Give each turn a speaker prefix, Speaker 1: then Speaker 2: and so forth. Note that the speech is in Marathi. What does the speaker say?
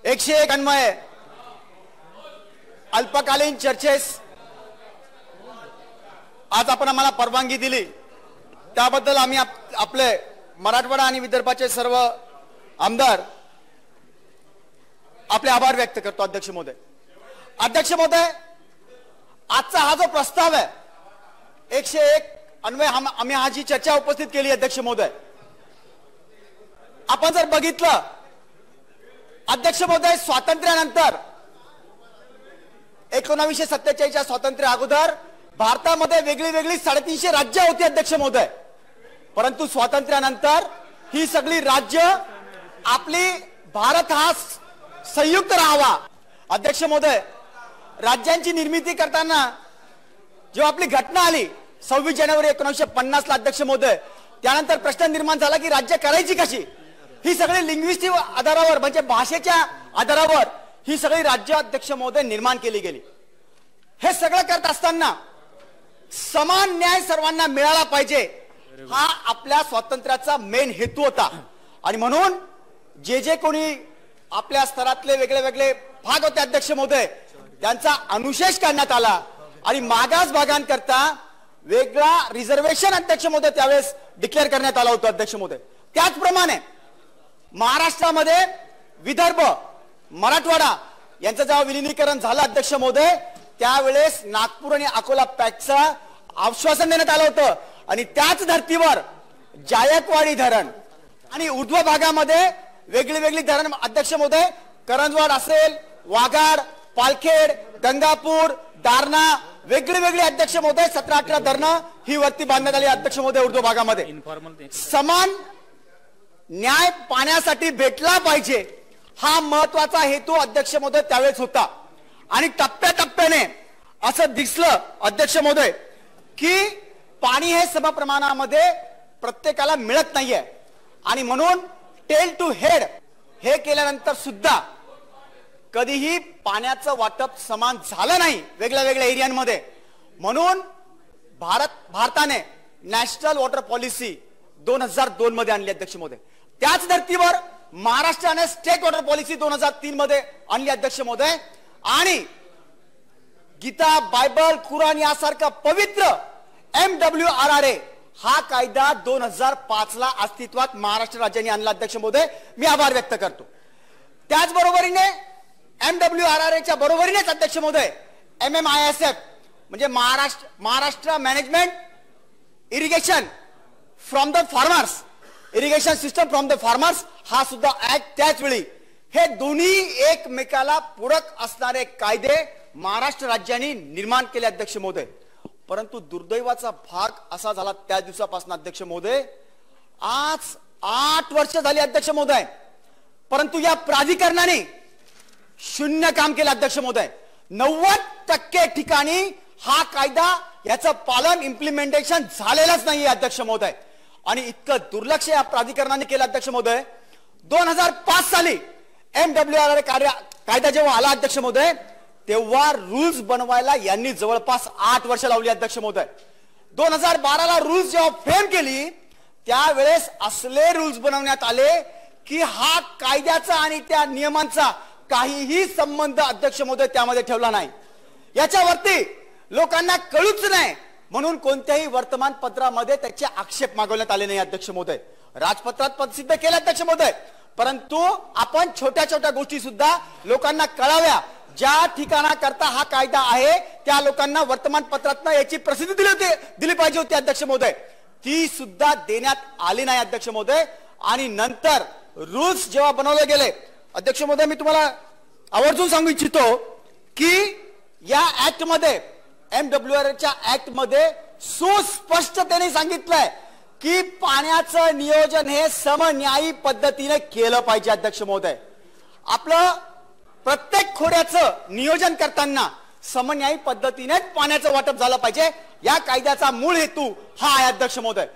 Speaker 1: 101 अन्वय अल्पकालीन चर्चेस आज आपण आम्हाला परवानगी दिली त्याबद्दल आम्ही आपले मराठवाडा आणि विदर्भाचे सर्व आमदार आपले आभार व्यक्त करतो. अध्यक्ष महोदय, आजचा हा जो प्रस्ताव आहे 101 अन्वय आम्ही हा जी चर्चा उपस्थित केली. अध्यक्ष महोदय, आपण जर बघितलं अध्यक्ष महोदय, स्वातंत्र्यानंतर 1947च्या स्वातंत्र्य अगोदर भारतामध्ये वेगळी वेगळी 350 राज्य होती. अध्यक्ष महोदय, परंतु स्वातंत्र्यानंतर ही सगळी राज्य आपली भारत हा संयुक्त राहावा. अध्यक्ष महोदय, राज्यांची निर्मिती करताना जेव्हा आपली घटना आली 26 जानेवारी 1950 ला अध्यक्ष महोदय, त्यानंतर प्रश्न निर्माण झाला की राज्य करायची कशी. ही सगळी लिंग्विस्टिक आधारावर म्हणजे भाषेच्या आधारावर ही सगळी राज्य अध्यक्ष महोदय निर्माण केली गेली. हे सगळं करत असताना समान न्याय सर्वांना मिळाला पाहिजे हा आपल्या स्वातंत्र्याचा मेन हेतू होता. आणि म्हणून जे कोणी आपल्या स्तरातले वेगळे वेगळे भाग होते अध्यक्ष महोदय, त्यांचा अनुशेष करण्यात आला आणि मागास भागांकरता वेगळा रिझर्वेशन अध्यक्ष महोदय त्यावेळेस डिक्लेअर करण्यात आला होता. अध्यक्ष महोदय, त्याचप्रमाणे महाराष्ट्रामध्ये विदर्भ मराठवाडा यांचं जेव्हा विलीनीकरण झालं अध्यक्ष महोदय, त्यावेळेस नागपूर आणि अकोला पॅकचं आश्वासन देण्यात आलं होतं आणि त्याच धर्तीवर जायकवाडी धरण आणि ऊर्ध्व भागामध्ये वेगळी वेगळी धरण अध्यक्ष महोदय, करंजवाड असेल, वाघाड, पालखेड, गंगापूर, दारणा वेगळी वेगळी अध्यक्ष महोदय 17-18 धरणं ही वरती बांधण्यात आली. अध्यक्ष महोदय, ऊर्ध्व भागामध्ये समान न्याय पाण्यासाठी भेटला पाहिजे हा महत्वाचा हेतू अध्यक्ष महोदय त्यावेळेस होता. आणि टप्प्याटप्प्याने असं दिसलं अध्यक्ष महोदय की पाणी हे समप्रमाणामध्ये प्रत्येकाला मिळत नाहीये आणि म्हणून टेल टू हेड हे केल्यानंतर सुद्धा कधीही पाण्याचं वाटप समान झालं नाही वेगळ्या वेगळ्या एरियांमध्ये. म्हणून भारताने नॅशनल वॉटर पॉलिसी 2002 मध्ये आणली अध्यक्ष महोदय. त्याच धर्तीवर महाराष्ट्राने स्टेट वॉटर पॉलिसी 2003 मध्ये आणली अध्यक्ष महोदय. आणि गीता, बायबल, कुराण यासारखा पवित्र MWRRA हा कायदा 2005 ला अस्तित्वात महाराष्ट्र राज्याने आणला. अध्यक्ष महोदय, मी आभार व्यक्त करतो. त्याचबरोबरीने MWRRA बरोबरीनेच अध्यक्ष महोदय MMISF म्हणजे Maharashtra management irrigation from the farmers, irrigation system from the farmers हा सुद्धा ऍक्ट त्याच वेळी. हे दोन्ही एकमेकाला पूरक असणारे कायदे महाराष्ट्र राज्याने निर्माण केले अध्यक्ष महोदय. परंतु दुर्दैवाचा भाग असा झाला त्या दिवसापासून अध्यक्ष महोदय, आज 8 वर्ष झाली अध्यक्ष महोदय, परंतु या प्राधिकरणाने शून्य काम केलं अध्यक्ष महोदय. 90% ठिकाणी हा कायदा याचं पालन इम्प्लिमेंटेशन झालेलंच नाही अध्यक्ष महोदय. आणि इतकं दुर्लक्ष या प्राधिकरणाने केलं अध्यक्ष महोदय. 2005 साली MWRRA कायदा जेव्हा आला अध्यक्ष महोदय, तेव्हा रूल्स बनवायला यांनी जवळपास 8 वर्ष लावली अध्यक्ष महोदय. 2012 ला रूल्स जेव्हा फ्रेम केली त्यावेळेस असले रूल्स बनवण्यात आले की हा कायद्याचा आणि त्या नियमांचा काहीही संबंध अध्यक्ष महोदय त्यामध्ये ठेवला नाही. याच्यावरती लोकांना कळूच नाही म्हणून कोणत्याही वर्तमानपत्रामध्ये त्याचे आक्षेप मागवण्यात आले नाही अध्यक्ष महोदय. राजपत्रात प्रसिद्ध केले अध्यक्ष महोदय, परंतु आपण छोट्या छोट्या गोष्टी सुद्धा लोकांना कळाव्या. ज्या ठिकाणाकरता हा कायदा आहे त्या लोकांना वर्तमानपत्रातनं याची प्रसिद्धी दिली पाहिजे होती अध्यक्ष महोदय, ती सुद्धा देण्यात आली नाही अध्यक्ष महोदय. आणि नंतर रूल्स जेव्हा बनवले गेले अध्यक्ष महोदय, मी तुम्हाला आवर्जून सांगू इच्छितो की या ऍक्ट मध्ये MWRRA ऍक्ट मध्ये सुस्पष्टतेने सांगितलंय की पाण्याचं नियोजन हे समन्यायी पद्धतीने केलं पाहिजे अध्यक्ष महोदय. आपलं प्रत्येक खोऱ्याचं नियोजन करताना समन्यायी पद्धतीने पाण्याचं वाटप झालं पाहिजे. या कायद्याचा मूळ हेतू हा आहे अध्यक्ष महोदय.